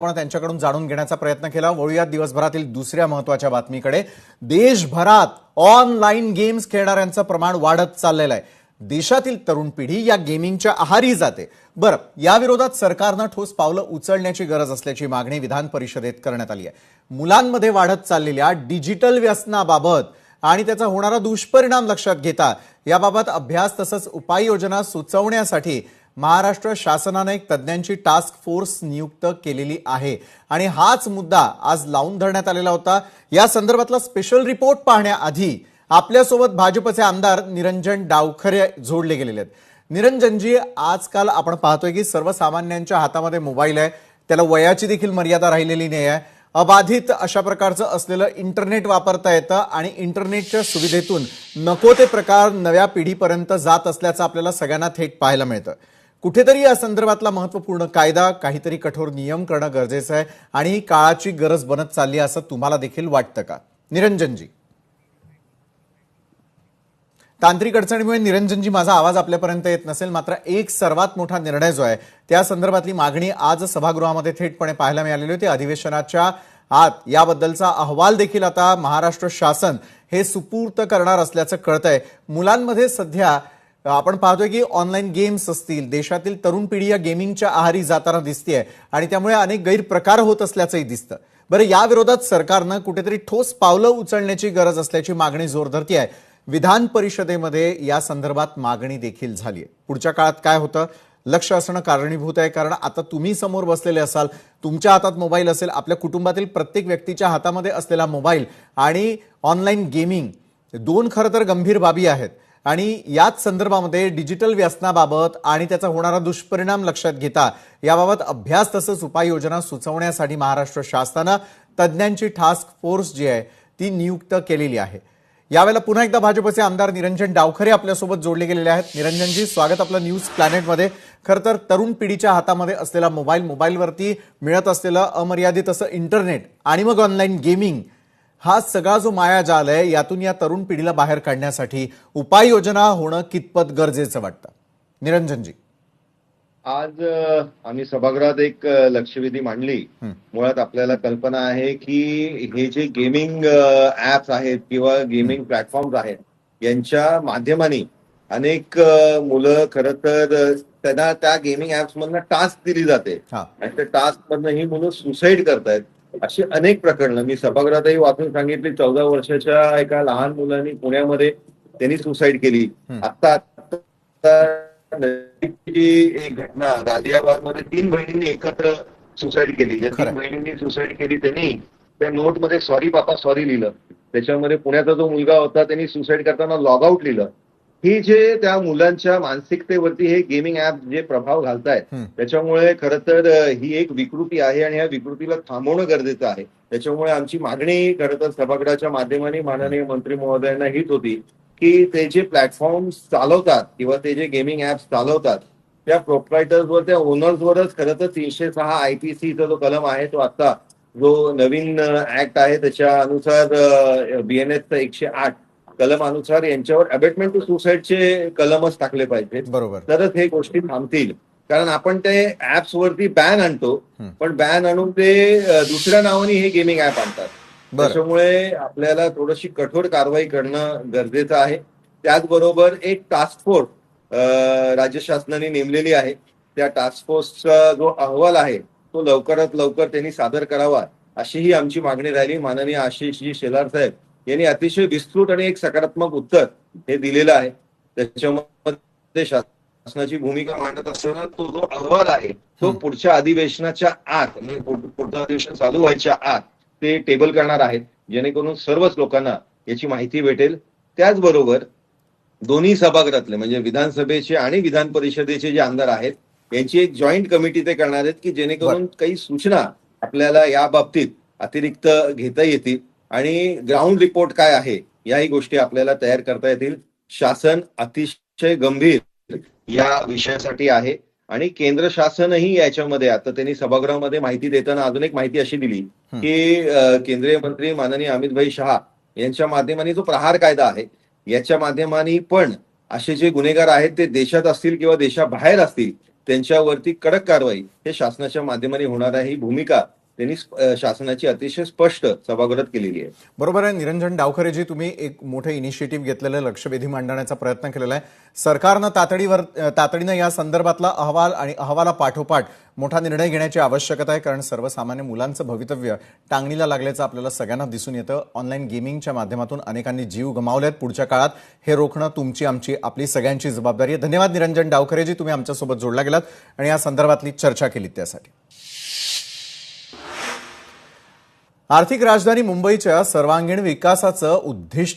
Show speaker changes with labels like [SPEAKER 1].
[SPEAKER 1] आपण त्यांच्याकडून जाणून घेण्याचा प्रयत्न केला। वळूयात दिवसभरातील दुसऱ्या महत्त्वाच्या बातमीकडे। देशभरात ऑनलाईन गेम्स खेळणाऱ्यांचं प्रमाण वाढत चाललेलं आहे। देशातील तरुण पिढी या गेमिंगच्या आहारी जाते। बरं, या विरोधात सरकारने ठोस पावलं उचलण्याची गरज असल्याची मागणी विधान परिषदेत करण्यात आली आहे। मुलांमध्ये वाढत चाललेल्या डिजिटल व्यसनाबाबत आणि त्याचा होणारा दुष्परिणाम लक्षात घेता याबाबत अभ्यास तसंच उपाययोजना सुचवण्यासाठी महाराष्ट्र शासनाने एक तज्ञांची टास्क फोर्स नियुक्त केलेली आहे आणि हाच मुद्दा आज लावून धरण्यात आलेला होता। या संदर्भातला स्पेशल रिपोर्ट पाहण्याआधी आपल्यासोबत भाजपचे आमदार निरंजन डावखरे जोडले गेलेले आहेत। निरंजनजी, आजकाल आपण पाहतोय की सर्वसामान्यांच्या हातामध्ये मोबाईल आहे, त्याला वयाची देखील मर्यादा राहिलेली नाही आहे। अबाधित अशा प्रकारचं असलेलं इंटरनेट वापरता येतं आणि इंटरनेटच्या सुविधेतून नको ते प्रकार नव्या पिढीपर्यंत जात असल्याचं आपल्याला सगळ्यांना थेट पाहायला मिळतं। कुठेतरी या संदर्भातला महत्त्वपूर्ण कायदा, काहीतरी कठोर नियम करणं गरजेचं आहे आणि ही काळाची गरज बनत चालली असं तुम्हाला देखील वाटतं का निरंजनजी? तांत्रिक अडचणीमुळे निरंजनजी माझा आवाज आपल्यापर्यंत येत नसेल, मात्र एक सर्वात मोठा निर्णय जो आहे त्या संदर्भातली मागणी आज सभागृहामध्ये थेटपणे पाहायला मिळालेली होती। अधिवेशनाच्या आत याबद्दलचा अहवाल देखील आता महाराष्ट्र शासन हे सुपूर्त करणार असल्याचं कळतंय। मुलांमध्ये सध्या आपण पाहतोय की ऑनलाईन गेम्स असतील, देशातील तरुण पिढी या गेमिंगच्या आहारी जाताना दिसतेय आणि त्यामुळे अनेक गैरप्रकार होत असल्याचंही दिसतं। बरं, या विरोधात सरकारनं कुठेतरी ठोस पावलं उचलण्याची गरज असल्याची मागणी जोर धरती आहे। विधान परिषदेमध्ये या संदर्भात मागणी देखील झाली आहे। पुढच्या काळात काय होतं लक्ष असणं कारणीभूत आहे, कारण आता तुम्ही समोर बसलेले असाल, तुमच्या हातात मोबाईल असेल, आपल्या कुटुंबातील प्रत्येक व्यक्तीच्या हातामध्ये असलेला मोबाईल आणि ऑनलाईन गेमिंग दोन खरं तर गंभीर बाबी आहेत आणि याच संदर्भामध्ये डिजिटल व्यसनाबाबत आणि त्याचा होणारा दुष्परिणाम लक्षात घेता याबाबत अभ्यास तसंच उपाययोजना सुचवण्यासाठी महाराष्ट्र शासनाने तज्ञांची टास्क फोर्स जी आहे ती नियुक्त केलेली आहे। यावेळेला पुन्हा एकदा भाजपचे आमदार निरंजन डावखरे आपल्यासोबत जोडले गेलेले आहेत। निरंजनजी, स्वागत आपलं न्यूज प्लॅनेटमध्ये। खरं तर तरुण पिढीच्या हातामध्ये असलेला मोबाईलवरती मिळत असलेलं अमर्यादित असं इंटरनेट आणि मग ऑनलाईन गेमिंग, हा सगळा जो मायाजाल आहे यातून या तरुण पिढीला बाहेर काढण्यासाठी उपाययोजना होणं कितपत गरजेचं वाटतं निरंजनजी?
[SPEAKER 2] आज आम्ही सभागृहात एक लक्षवेधी मांडली। मुळात आपल्याला कल्पना आहे की हे जे गेमिंग ऍप्स आहेत किंवा गेमिंग प्लॅटफॉर्म्स आहेत यांच्या माध्यमाने अनेक मुलं खरं तर त्यांना त्या गेमिंग ऍप्स मधनं टास्क दिली जाते आणि त्या टास्क मधनं ही मुलं सुसाईड करतायत। अशी अनेक प्रकरणं मी सभागृहातही वाचून सांगितली। 14 वर्षाच्या एका लहान मुलांनी पुण्यामध्ये त्यांनी सुसाईड केली। आता एक घटना गाझियाबाद मध्ये 3 बहिणींनी एकत्र सुसाईड केली। ज्या 3 बहिणींनी सुसाईड केली त्यांनी त्या नोटमध्ये सॉरी पापा सॉरी लिहिलं। त्याच्यामध्ये पुण्याचा जो मुलगा होता त्यांनी सुसाईड करताना लॉग आउट लिहिलं। ही जे त्या मुलांच्या मानसिकतेवरती हे गेमिंग ऍप जे प्रभाव घालतायत त्याच्यामुळे खरं तर ही एक विकृती आहे आणि ह्या विकृतीला थांबवणं गरजेचं आहे। त्याच्यामुळे आमची मागणी खरं तर सभागृहाच्या माध्यमाने माननीय मंत्री महोदयांना हीच होती की ते जे प्लॅटफॉर्म चालवतात किंवा ते जे गेमिंग ऍप्स चालवतात त्या प्रोप्रायटर्सवर, त्या ओनर्सवरच खरं तर 306 IPCचा जो कलम आहे तो आता जो नवीन ऍक्ट आहे त्याच्या अनुसार BNSचा 108 कलम अनुसार यांच्यावर अबेटमेंट टू सुसाईडचे कलमच टाकले पाहिजे,
[SPEAKER 1] बरोबर,
[SPEAKER 2] तरच हे गोष्टी थांबतील। कारण आपण ते ऍप्स वरती बॅन आणतो, पण बॅन आणून ते दुसऱ्या नावाने हे गेमिंग ऍप आणतात। त्याच्यामुळे आपल्याला थोडीशी कठोर कारवाई करणं गरजेचं आहे। त्याचबरोबर एक टास्क फोर्स राज्य शासनाने नेमलेली आहे। त्या टास्क फोर्सचा जो अहवाल आहे तो लवकरात लवकर त्यांनी सादर करावा अशीही आमची मागणी राहिली। माननीय आशिषजी शेलार साहेब यांनी अतिशय विस्तृत आणि एक सकारात्मक उत्तर हे दिलेलं आहे। त्याच्यामध्ये शासनाची भूमिका मांडत असताना तो जो अहवाल आहे तो पुढच्या अधिवेशनाच्या आत, म्हणजे पुढचं अधिवेशन चालू व्हायच्या आत ते टेबल करणार आहेत, जेणेकरून सर्वच लोकांना याची माहिती भेटेल। त्याचबरोबर दोन्ही सभागृहातले म्हणजे विधानसभेचे आणि विधान परिषदेचे जे आमदार आहेत यांची एक जॉईंट कमिटी ते करणार आहेत की जेणेकरून काही सूचना आपल्याला या बाबतीत अतिरिक्त घेता येतील आणि ग्राउंड रिपोर्ट काय आहे याही गोष्टी आपल्याला तयार करता येतील। शासन अतिशय गंभीर या विषयासाठी आहे आणि केंद्र शासनही याच्यामध्ये, आता त्यांनी सभागृहामध्ये माहिती देताना अजून एक माहिती अशी दिली की केंद्रीय मंत्री माननीय अमित शहा यांच्या माध्यमाने जो प्रहार कायदा आहे याच्या माध्यमाने पण असे जे गुन्हेगार आहेत ते देशात असतील किंवा देशाबाहेर असतील त्यांच्यावरती कडक कारवाई हे शासनाच्या माध्यमाने होणार आहे ही भूमिका त्यांनी शासनाची अतिशय स्पष्ट सभागृहात केलेली आहे.
[SPEAKER 1] बरोबर आहे निरंजन डावखरेजी, तुम्ही एक मोठं इनिशिएटिव्ह घेतलेलं लक्षवेधी मांडण्याचा प्रयत्न केलेला आहे. सरकारनं तातडीनं या संदर्भातला अहवाल आणि अहवालापाठोपाठ मोठा निर्णय घेण्याची आवश्यकता आहे, कारण सर्वसामान्य मुलांचं भवितव्य टांगणीला लागल्याचं आपल्याला सगळ्यांना दिसून येतं. ऑनलाईन गेमिंगच्या माध्यमातून अनेकांनी जीव गमावलेत. पुढच्या काळात हे रोखणं तुमची, आमची, आपली सगळ्यांची जबाबदारी आहे. धन्यवाद निरंजन डावखरेजी, तुम्ही आमच्यासोबत जोडला गेलात आणि या संदर्भातली चर्चा केली त्यासाठी. आर्थिक राजधानी मुंबईच्या सर्वांगीण विकासाचं उद्दिष्ट